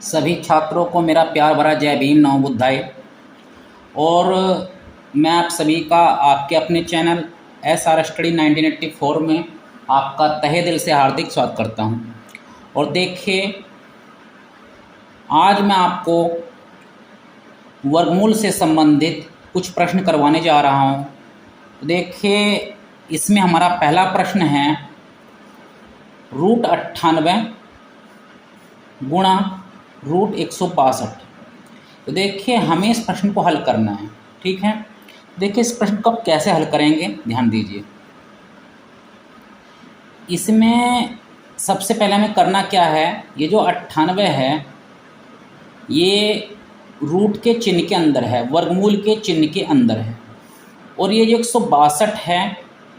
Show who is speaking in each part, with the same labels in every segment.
Speaker 1: सभी छात्रों को मेरा प्यार भरा जय भीम नमो बुद्धाय। और मैं आप सभी का आपके अपने चैनल SR स्टडी 1984 में आपका तहे दिल से हार्दिक स्वागत करता हूं। और देखिए, आज मैं आपको वर्गमूल से संबंधित कुछ प्रश्न करवाने जा रहा हूं। देखिए, इसमें हमारा पहला प्रश्न है √98 गुणा √162। तो देखिए, हमें इस प्रश्न को हल करना है। ठीक है, देखिए इस प्रश्न को आप कैसे हल करेंगे, ध्यान दीजिए। इसमें सबसे पहले हमें करना क्या है, ये जो 98 है ये रूट के चिन्ह के अंदर है, वर्गमूल के चिन्ह के अंदर है। और ये जो 162 है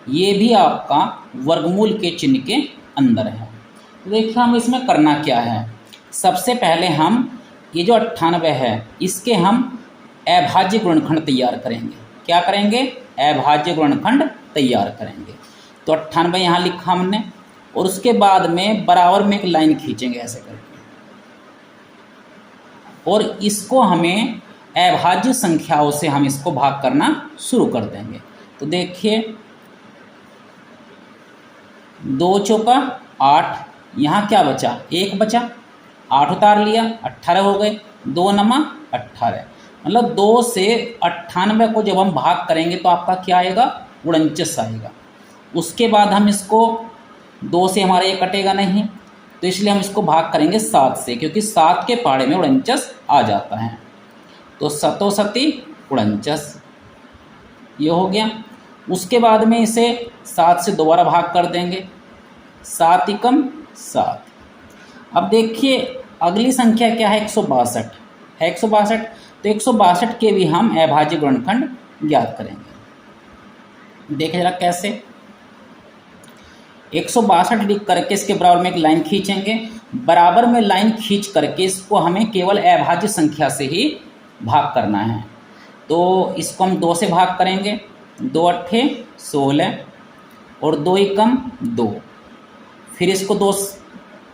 Speaker 1: ये भी आपका वर्गमूल के चिन्ह के अंदर है। तो देखिए, हम इसमें करना क्या है, सबसे पहले हम ये जो 98 है इसके हम अभाज्य गुणनखंड तैयार करेंगे। क्या करेंगे? अभाज्य गुणनखंड तैयार करेंगे। तो 98 यहाँ लिखा हमने, और उसके बाद में बराबर में एक लाइन खींचेंगे ऐसे करके, और इसको हमें अभाज्य संख्याओं से हम इसको भाग करना शुरू कर देंगे। तो देखिए, 2 चौका 8, यहाँ क्या बचा? 1 बचा, 8 उतार लिया, 18 हो गए, 2 नमा 18। मतलब 2 से 98 को जब हम भाग करेंगे तो आपका क्या आएगा? 49 आएगा। उसके बाद हम इसको 2 से हमारा ये कटेगा नहीं, तो इसलिए हम इसको भाग करेंगे 7 से, क्योंकि 7 के पहाड़े में 49 आ जाता है। तो 7 सती 49 ये हो गया। उसके बाद में इसे 7 से दोबारा भाग कर देंगे, 7 एकम 7। अब देखिए, अगली संख्या क्या है? 162 है। 162, तो 162 के भी हम अभाज्य गुणनखंड ज्ञात करेंगे। देखिए जरा कैसे। 162 लिख करके इसके बराबर में एक लाइन खींचेंगे, बराबर में लाइन खींच करके इसको हमें केवल अभाज्य संख्या से ही भाग करना है। तो इसको हम 2 से भाग करेंगे, 2 अट्ठे 16 और 2 एकम 2। फिर इसको 2,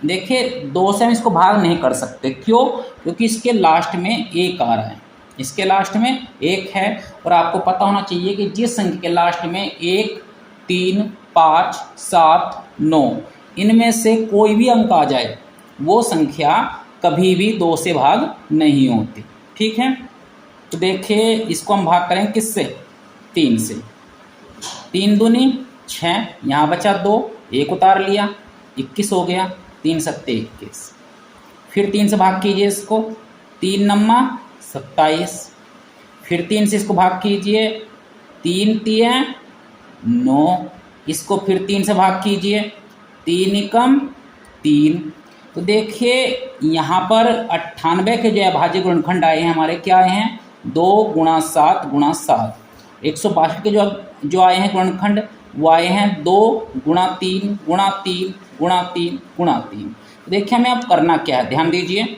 Speaker 1: देखिए 2 से हम इसको भाग नहीं कर सकते। क्यों? क्योंकि इसके लास्ट में 1 आ रहा है, इसके लास्ट में 1 है। और आपको पता होना चाहिए कि जिस संख्या के लास्ट में 1, 3, 5, 7, 9 इनमें से कोई भी अंक आ जाए वो संख्या कभी भी 2 से भाग नहीं होती। ठीक है, तो देखिए इसको हम भाग करेंगे किससे? 3 से। 3 दूनी 6, यहाँ बचा 2, 1 उतार लिया, 21 हो गया, 3 सत्ते 21। फिर 3 से भाग कीजिए इसको, 3 नम्मा 27। फिर 3 से इसको भाग कीजिए, 3 तिया 9। इसको फिर 3 से भाग कीजिए, 3 एकम 3। तो देखिए यहाँ पर 98 के जो अभाज्य गुणनखंड आए हैं हमारे, क्या आए हैं? 2 गुणा 7 गुणा 7। 162 के जो आए हैं गुणनखंड वो आए हैं 2 गुणा 3 गुणा 3 गुणा 3 गुणा 3। देखिए हमें अब करना क्या है, ध्यान दीजिए।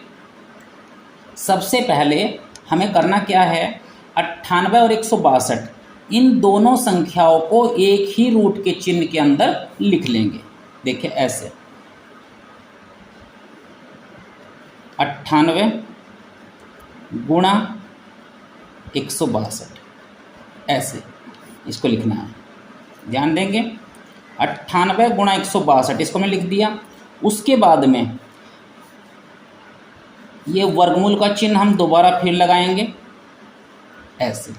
Speaker 1: सबसे पहले हमें करना क्या है, 98 और 162 इन दोनों संख्याओं को एक ही रूट के चिन्ह के अंदर लिख लेंगे। देखिए ऐसे, 98 गुणा 162 ऐसे इसको लिखना है, ध्यान देंगे। 98 गुणा 162 इसको मैं लिख दिया। उसके बाद में ये वर्गमूल का चिन्ह हम दोबारा फिर लगाएंगे ऐसे।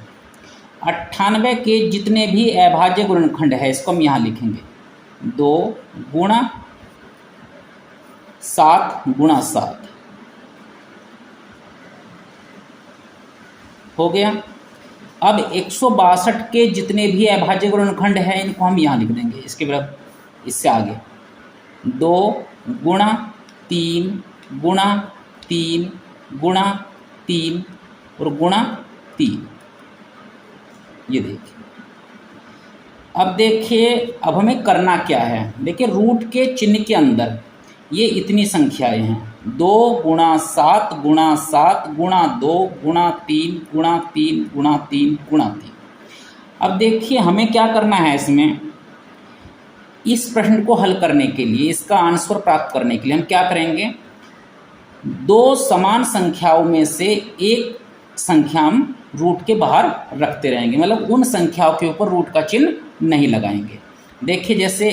Speaker 1: 98 के जितने भी अभाज्य गुणनखंड है इसको हम यहाँ लिखेंगे, 2 गुणा 7 गुणा 7 हो गया। अब 162 के जितने भी अभाज्य गुणनखंड है इनको हम यहाँ लिख देंगे, इसके बराबर, इससे आगे 2 गुणा 3 गुणा 3 गुणा 3 और गुणा 3। ये देखिए, अब देखिए अब हमें करना क्या है। देखिए रूट के चिन्ह के अंदर ये इतनी संख्याएं हैं, 2 गुणा 7 गुणा 7 गुणा 2 गुणा 3 गुणा 3 गुणा 3 गुणा 3। अब देखिए हमें क्या करना है इसमें, इस प्रश्न को हल करने के लिए, इसका आंसर प्राप्त करने के लिए हम क्या करेंगे, दो समान संख्याओं में से एक संख्या हम रूट के बाहर रखते रहेंगे, मतलब उन संख्याओं के ऊपर रूट का चिन्ह नहीं लगाएंगे। देखिए जैसे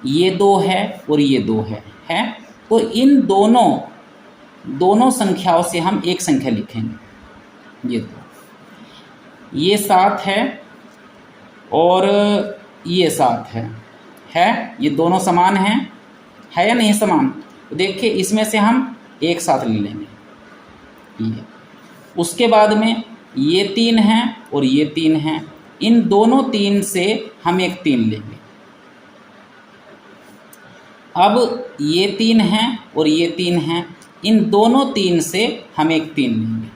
Speaker 1: ये 2 है और ये 2 है तो इन दोनों संख्याओं से हम एक संख्या लिखेंगे। ये 2, ये 7 है और ये 7 है, ये दोनों समान हैं, है या नहीं समान? तो देखिए इसमें से हम एक साथ ले लेंगे ये। उसके बाद में ये 3 हैं और ये 3 हैं, इन दोनों 3 से हम एक 3 लेंगे। अब ये 3 हैं और ये 3 हैं, इन दोनों 3 से हम एक 3 लेंगे।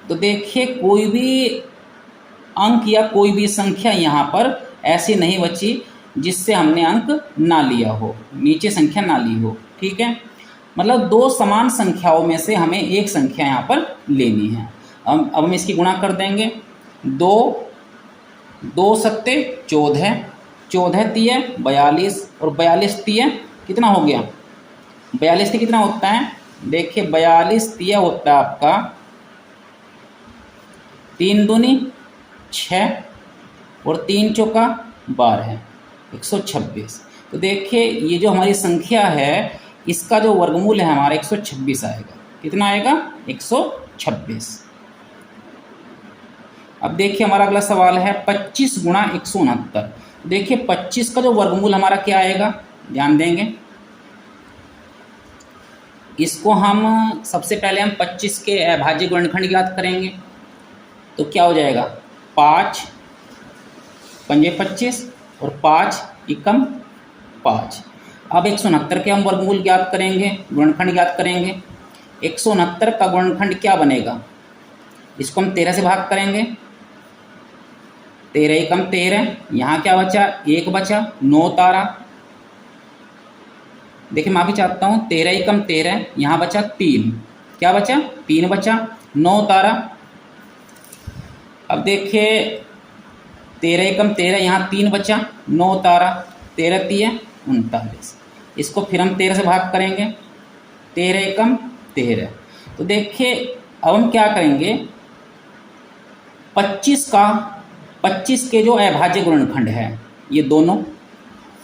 Speaker 1: तो देखिए कोई भी अंक या कोई भी संख्या यहाँ पर ऐसी नहीं बची जिससे हमने अंक ना लिया हो, नीचे संख्या ना ली हो। ठीक है, मतलब दो समान संख्याओं में से हमें एक संख्या यहाँ पर लेनी है। अब हम इसकी गुणा कर देंगे। 2 सत्ते 14, 14 तिया 42 और 42 तिया कितना हो गया? 42 तिया कितना होता है? देखिए 42 तिया होता है आपका 3 दूनी 6 और 3 चौका 12, 126। तो देखिए ये जो हमारी संख्या है इसका जो वर्गमूल है हमारा 126 आएगा। कितना आएगा? 126। अब देखिए हमारा अगला सवाल है 25 गुणा 169। देखिए 25 का जो वर्गमूल हमारा क्या आएगा, ध्यान देंगे। इसको हम सबसे पहले हम 25 के अभाज्य गुणनखंड ज्ञात करेंगे। तो क्या हो जाएगा? 5 पंजे 25 और 5 एकम 5। अब 169 के हम वर्गमूल ज्ञात करेंगे, गुणनखंड ज्ञात करेंगे। 169 का गुणनखंड क्या बनेगा? इसको हम 13 से भाग करेंगे। 13 एकम 13, यहाँ क्या बचा? 1 बचा, 9 तारा। देखिए माफी चाहता हूँ, 13 एकम 13, यहाँ बचा 3, क्या बचा? 3 बचा, 9 तारा। अब देखिए 13 एकम 13, यहाँ 3 बचा, 9 तारा, 13 तिया 39। इसको फिर हम 13 से भाग करेंगे। 13 एकम 13। तो देखिए अब हम क्या करेंगे, 25 के जो अभाज्य गुणनखंड है ये दोनों,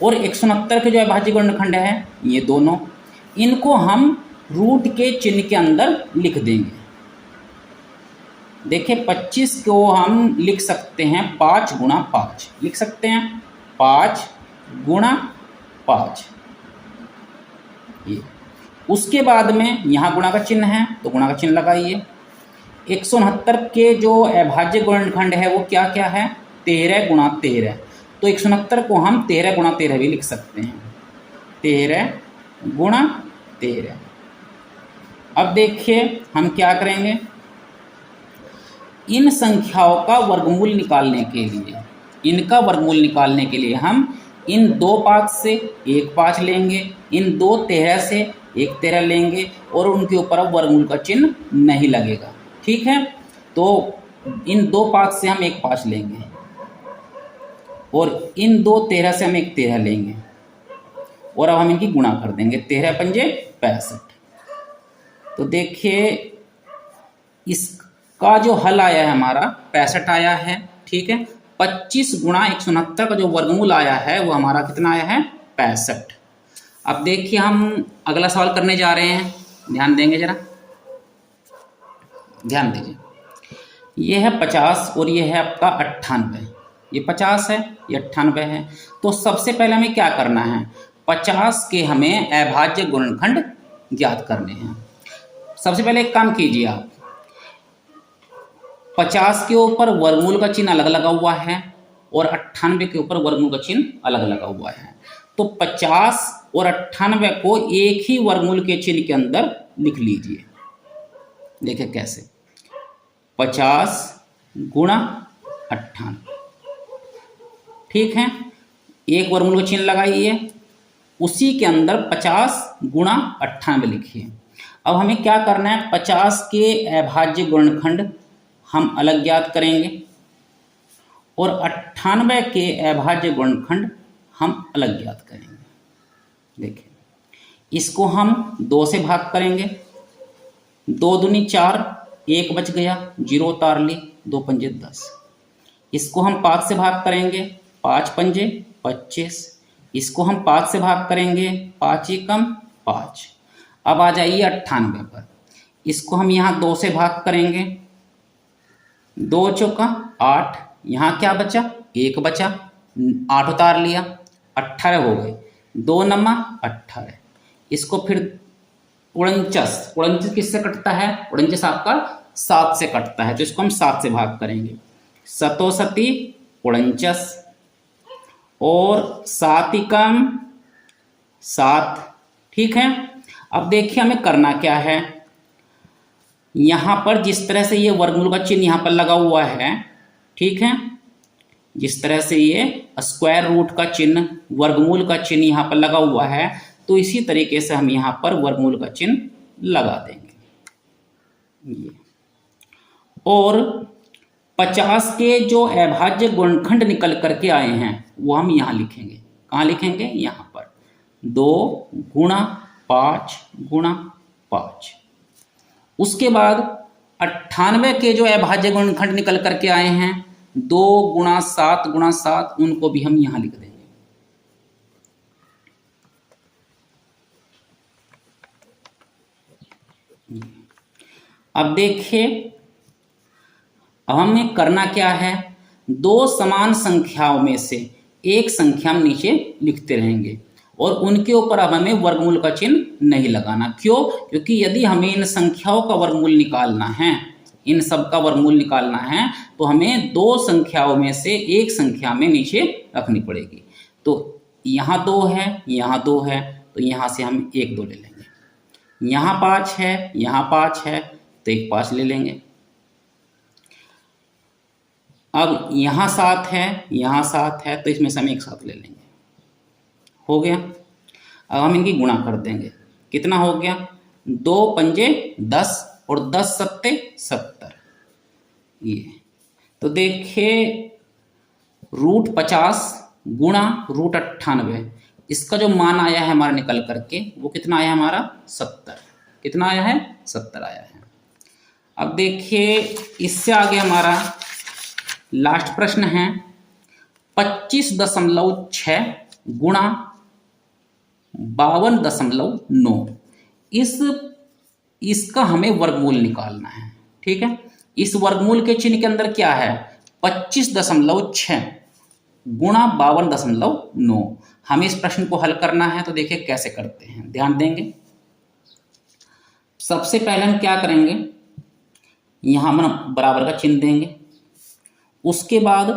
Speaker 1: और 169 के जो अभाज्य गुणनखंड है ये दोनों, इनको हम रूट के चिन्ह के अंदर लिख देंगे। देखिए 25 को हम लिख सकते हैं 5 गुणा 5, लिख सकते हैं 5 गुणा 5। ये उसके बाद में यहाँ गुणा का चिन्ह है तो गुणा का चिन्ह लगाइए। 169 के जो अभाज्य गुणनखंड है वो क्या क्या है? 13 गुणा 13। तो 169 को हम 13 गुणा 13 भी लिख सकते हैं, 13 गुणा 13। अब देखिए हम क्या करेंगे, इन संख्याओं का वर्गमूल निकालने के लिए, इनका वर्गमूल निकालने के लिए हम इन 2 5 से एक 5 लेंगे, इन 2 13 से एक 13 लेंगे और उनके ऊपर अब वर्गमूल का चिन्ह नहीं लगेगा। ठीक है, तो इन 2 5 से हम एक 5 लेंगे और इन 2 13 से हम एक 13 लेंगे और अब हम इनकी गुणा कर देंगे। 13 पंजे 65। तो देखिए इसका जो हल आया है हमारा 65 आया है। ठीक है, 25 गुणा 169 का जो वर्गमूल आया है वो हमारा कितना आया है? 65। अब देखिए हम अगला सवाल करने जा रहे हैं, ध्यान देंगे जरा, ध्यान दीजिए। ये है 50 और ये है आपका 98। ये 50 है, ये 98 है। तो सबसे पहले हमें क्या करना है, 50 के हमें अभाज्य गुणनखंड ज्ञात करने हैं। सबसे पहले एक काम कीजिए आप, 50 के ऊपर वर्गमूल का चिन्ह अलग लगा हुआ है और 98 के ऊपर वर्गमूल का चिन्ह अलग लगा हुआ है। तो 50 और 98 को एक ही वर्गमूल के चिन्ह के अंदर लिख लीजिए। देखिए कैसे, 50 गुणा 98। ठीक है, एक वर्गमूल का चिन्ह लगाइए, उसी के अंदर 50 गुणा 98 लिखिए। अब हमें क्या करना है, 50 के अभाज्य गुणनखंड हम अलग ज्ञात करेंगे और 98 के अभाज्य गुणनखंड हम अलग ज्ञात करेंगे। देखिए इसको हम 2 से भाग करेंगे, 2 दूनी 4, 1 बच गया, 0 उतार ली, 2 पंजे 10। इसको हम 5 से भाग करेंगे, 5 पंजे 25। इसको हम 5 से भाग करेंगे, 5 एकम 5। अब आ जाइए 98 पर। इसको हम यहाँ 2 से भाग करेंगे, 2 चौका 8, यहाँ क्या बचा, 1 बचा, 8 उतार लिया, 18 हो गए, 2 नमा 18। इसको फिर 49 किससे कटता है, 49 आपका 7 से कटता है, तो इसको हम 7 से भाग करेंगे, 7 सती 49 और 7 एकम 7। ठीक है। अब देखिए हमें करना क्या है, यहाँ पर जिस तरह से ये वर्गमूल का चिन्ह यहाँ पर लगा हुआ है, ठीक है, जिस तरह से ये स्क्वायर रूट का चिन्ह, वर्गमूल का चिन्ह यहाँ पर लगा हुआ है, तो इसी तरीके से हम यहाँ पर वर्गमूल का चिन्ह लगा देंगे ये। और 50 के जो अभाज्य गुणनखंड निकल करके आए हैं वो हम यहाँ लिखेंगे। कहाँ लिखेंगे, यहाँ पर 2 गुणा 5 गुणा 5। उसके बाद 98 के जो अभाज्य गुणनखंड निकल करके आए हैं 2 गुणा 7 गुणा 7, उनको भी हम यहाँ लिख देंगे। अब देखिए अब हमें करना क्या है, 2 समान संख्याओं में से एक संख्या हम नीचे लिखते रहेंगे और उनके ऊपर अब हमें वर्गमूल का चिन्ह नहीं लगाना। क्यों, क्योंकि यदि हमें इन संख्याओं का वर्गमूल निकालना है, इन सब का वर्गमूल निकालना है, तो हमें 2 संख्याओं में से एक संख्या में नीचे रखनी पड़ेगी। तो यहाँ 2 है, यहाँ 2 है, तो यहाँ से हम 1 2 ले लेंगे। यहाँ 5 है, यहाँ 5 है, तो एक 5 ले लेंगे। अब यहाँ 7 है, यहाँ 7 है, तो इसमें से हम एक 7 ले लेंगे। हो गया। अब हम इनकी गुणा कर देंगे, कितना हो गया, 2 पंजे 10 और 10 सत्ते 70। ये तो देखिए √50 गुणा √98, इसका जो मान आया है हमारा निकल करके वो कितना आया हमारा, 70। कितना आया है, 70 आया है। अब देखिए इससे आगे हमारा लास्ट प्रश्न है 25.6 गुणा 52.9। इसका हमें वर्गमूल निकालना है। ठीक है, इस वर्गमूल के चिन्ह के अंदर क्या है, 25.6 गुणा 52.9। हमें इस प्रश्न को हल करना है, तो देखिए कैसे करते हैं, ध्यान देंगे। सबसे पहले हम क्या करेंगे, यहां हम बराबर का चिन्ह देंगे। उसके बाद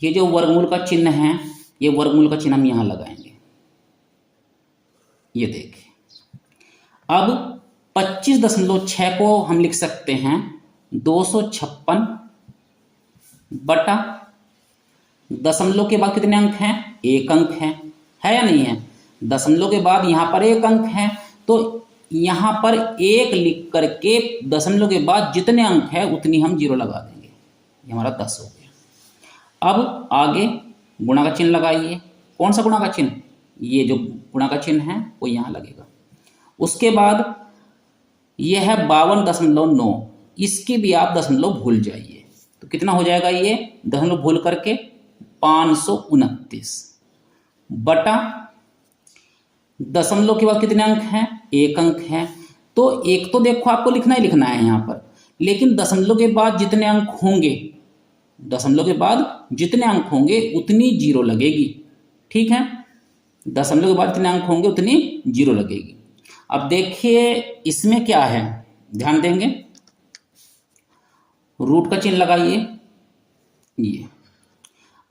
Speaker 1: ये जो वर्गमूल का चिन्ह है, ये वर्गमूल का चिन्ह हम यहां लगाएंगे। ये देखिए अब 25.6 को हम लिख सकते हैं 256 बटा, दशमलव के बाद कितने अंक हैं, 1 अंक है या नहीं है। दशमलव के बाद यहाँ पर 1 अंक है, तो यहाँ पर 1 लिख करके दशमलव के बाद जितने अंक है उतनी हम 0 लगा देंगे। ये हमारा 10 हो गया। अब आगे गुणा का चिन्ह लगाइए। कौन सा गुणा का चिन्ह, ये जो गुणा का चिन्ह है वो यहाँ लगेगा। उसके बाद ये है 52.9, इसकी भी आप दशमलव भूल जाइए, तो कितना हो जाएगा, ये दशमलव भूल करके 529 बटा, दशमलव के बाद कितने अंक हैं, 1 अंक है। तो एक तो देखो आपको लिखना ही लिखना है यहाँ पर, लेकिन दशमलव के बाद जितने अंक होंगे, दशमलव के बाद जितने अंक होंगे उतनी 0 लगेगी। ठीक है, दशमलव के बाद जितने अंक होंगे उतनी 0 लगेगी। अब देखिए इसमें क्या है, ध्यान देंगे, रूट का चिन्ह लगाइए। ये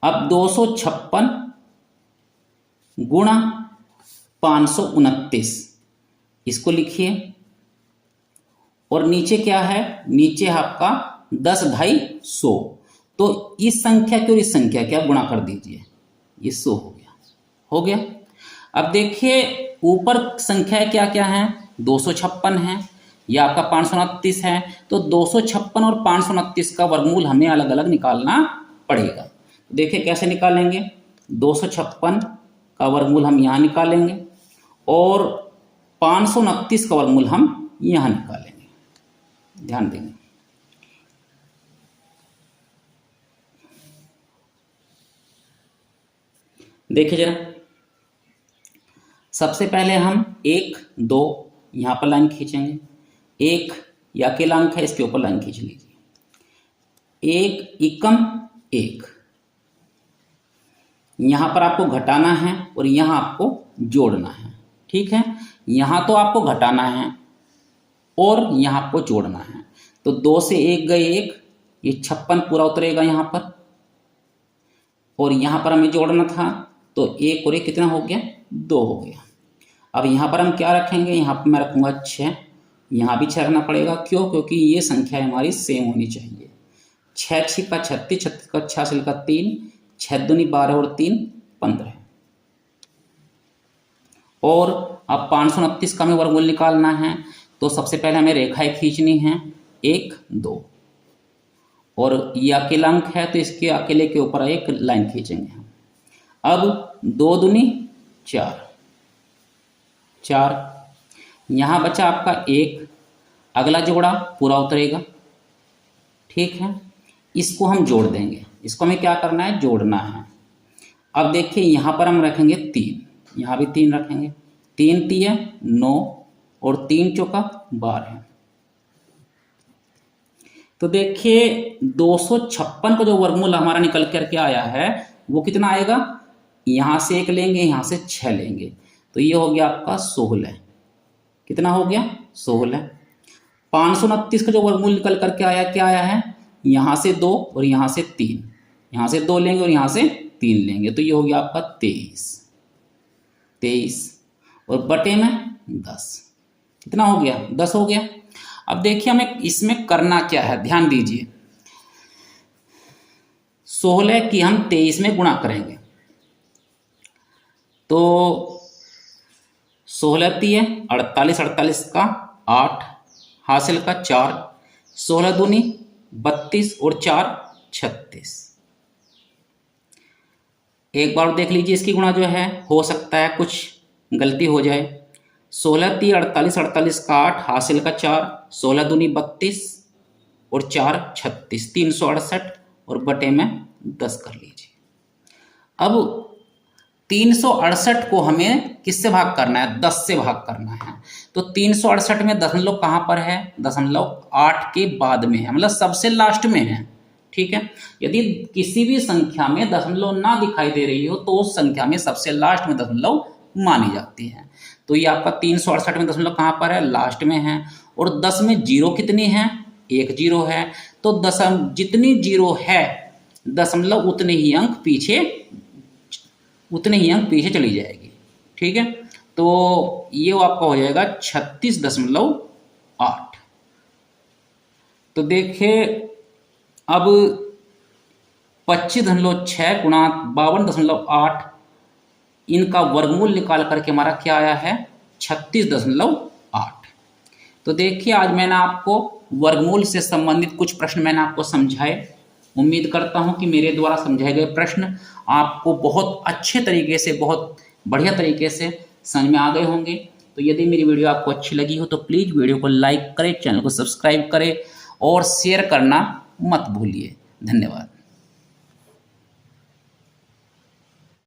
Speaker 1: अब 256 गुणा 529 इसको लिखिए, और नीचे क्या है, नीचे आपका 10/250। तो इस संख्या की और इस संख्या की आप गुणा कर दीजिए, ये 100 हो गया। अब देखिए ऊपर संख्या क्या क्या है, 256 है, यह आपका 529 है। तो 256 और 529 का वर्गमूल हमें अलग अलग निकालना पड़ेगा। देखिए कैसे निकालेंगे, 256 का वर्गमूल हम यहाँ निकालेंगे और 529 का वर्गमूल हम यहाँ निकालेंगे, ध्यान देंगे। देखिए जरा, सबसे पहले हम 1 2 यहाँ पर लाइन खींचेंगे। 1 या अकेला अंक है, इसके ऊपर लाइन खींच लीजिए। 1 एकम 1, यहाँ पर आपको घटाना है और यहाँ आपको जोड़ना है, ठीक है। यहाँ तो आपको घटाना है और यहाँ आपको जोड़ना है। तो 2 से 1 गए 1, ये 56 पूरा उतरेगा यहाँ पर, और यहाँ पर हमें जोड़ना था, तो 1 और 1 कितना हो गया, 2 हो गया। अब यहाँ पर हम क्या रखेंगे, यहाँ पर मैं रखूँगा 6, यहाँ भी 6 रखना पड़ेगा। क्यों? क्योंकि ये संख्या हमारी सेम होनी चाहिए। 6 6 का 36, 36 का 86 का 3, 6 दूनी 12 और 3 15। और अब 529 का हमें वर्गमूल निकालना है, तो सबसे पहले हमें रेखाएं खींचनी है, 1 2, और ये अकेला अंक है तो इसके अकेले के ऊपर एक लाइन खींचेंगे हम। अब 2 दूनी 4, 4, यहाँ बचा आपका 1, अगला जोड़ा पूरा उतरेगा, ठीक है। इसको हम जोड़ देंगे, इसको हमें क्या करना है, जोड़ना है। अब देखिए यहाँ पर हम रखेंगे 3, यहाँ भी 3 रखेंगे। 3 3 9 और 3 चौका 12। तो देखिए 256 का जो वर्गमूल हमारा निकल करके आया है वो कितना आएगा, यहाँ से 1 लेंगे, यहाँ से 6 लेंगे, तो ये हो गया आपका 16। कितना हो गया, 16। 529 का जो वर्गमूल निकल करके आया, क्या आया है, यहाँ से 2 और यहाँ से 3, यहाँ से 2 लेंगे और यहाँ से 3 लेंगे, तो ये हो गया आपका 23 और बटे में 10। कितना हो गया, 10 हो गया। अब देखिए हमें इसमें करना क्या है, ध्यान दीजिए। 16 की हम 23 में गुणा करेंगे, तो 16 3 48, 48 का 8, हासिल का 4, 16 दूनी 32 और 4 36। एक बार देख लीजिए, इसकी गुणा जो है, हो सकता है कुछ गलती हो जाए। 16 3 48, 48 का 8, हासिल का 4, 16 दूनी 32 और 4 36, 368 और बटे में 10 कर लीजिए। अब 368 को हमें किससे भाग करना है, 10 से भाग करना है। तो 368 में दशमलव कहाँ पर है, दशमलव 8 के बाद में है, मतलब सबसे लास्ट में है, ठीक है। यदि किसी भी संख्या में दशमलव ना दिखाई दे रही हो तो उस संख्या में सबसे लास्ट में दशमलव मानी जाती है। तो ये आपका 368 में दशमलव कहाँ पर है, लास्ट में है। और 10 में जीरो कितनी है, 1 जीरो है, तो जितनी जीरो है दशमलव उतने ही अंक पीछे चली जाएगी, ठीक है। तो ये आपका हो जाएगा 36.8। तो देखिए अब 25.6 गुणा 52.8, इनका वर्गमूल निकाल करके हमारा क्या आया है, 36.8। तो देखिए आज मैंने आपको वर्गमूल से संबंधित कुछ प्रश्न मैंने आपको समझाए। उम्मीद करता हूं कि मेरे द्वारा समझाए गए प्रश्न आपको बहुत अच्छे तरीके से, बहुत बढ़िया तरीके से समझ में आ गए होंगे। तो यदि मेरी वीडियो आपको अच्छी लगी हो तो प्लीज़ वीडियो को लाइक करें, चैनल को सब्सक्राइब करें और शेयर करना मत भूलिए। धन्यवाद।